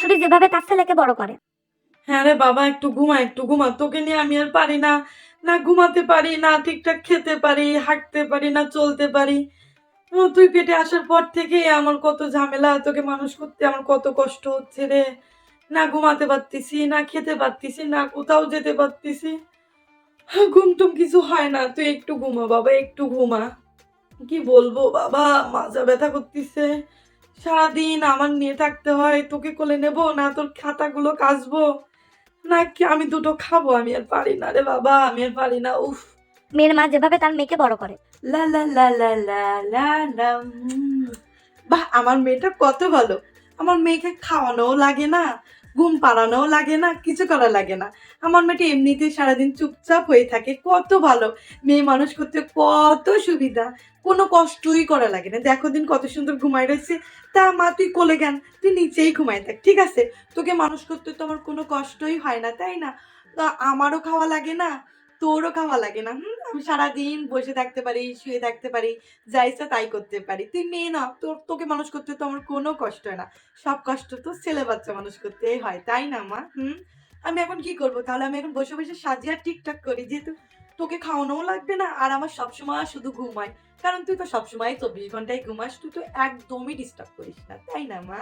শাশুড়ি যেভাবে তার ছেলেকে বড় করে। হ্যাঁ রে বাবা, একটু ঘুমা, একটু ঘুমা। তোকে নিয়ে আমি আর পারি না। না ঘুমাতে পারি, না ঠিকঠাক খেতে পারি, হাঁটতে পারি না, চলতে পারি। তুই পেটে আসার পর থেকেই আমার কত ঝামেলা, তোকে মানুষ করতে আমার কত কষ্ট হচ্ছে রে। না ঘুমাতে পারতেছি, না খেতে পারতেছি, না কোথাও যেতে পারতেছি। ঘুম টুম কিছু হয় না। তুই একটু ঘুমা বাবা, একটু ঘুমা। কি বলবো বাবা, মাজা ব্যথা করতেছে। সারাদিন আমার নিয়ে থাকতে হয়। তোকে কোলে নেব না তোর খাতাগুলো কাচবো, না কি আমি দুটো খাবো? আমি আর পারি না রে বাবা, আমি আর পারি না। উফ। মেয়ের মা যেভাবে তার মেয়েকে বড় করে। লা লা লা লা লা লা লা বাহ, আমার মেয়েটা কত ভালো। আমার মেয়েকে খাওয়ানোও লাগে না, ঘুম পাড়ানোও লাগে না, কিছু করা লাগে না। আমার মেয়েটা এমনিতেই সারাদিন চুপচাপ হয়ে থাকে, কত ভালো। মেয়ে মানুষ করতে কত সুবিধা, কোনো কষ্টই করা লাগে না। দেখো দিন কত সুন্দর ঘুমায় রয়েছে। তা মা তুই কোলে জ্ঞান, তুই নিচেই ঘুমায় থাক, ঠিক আছে? তোকে মানুষ করতে তো আমার কোনো কষ্টই হয় না, তাই না? তা আমারও খাওয়া লাগে না, তোরও খাওয়া লাগে না। আমি সারাদিন বসে থাকতে পারি, শুয়ে থাকতে পারি, যা ইচ্ছা তাই করতে পারি। তুই মেয়ে না, তোকে মানুষ করতে তো আমার কোনো কষ্ট হয় না। সব কষ্ট তো ছেলে বাচ্চা মানুষ করতেই হয়, তাই না মা? আমি এখন কি করব তাহলে? আমি এখন বসে বসে সাজি আর টিকটক করি, যেহেতু তোকে খাওয়ানোও লাগবে না আর আমার সবসময় শুধু ঘুমাই। কারণ তুই তো সবসময় 24 ঘন্টায় ঘুমাস, তুই তো একদমই ডিস্টার্ব করিস না, তাই না মা?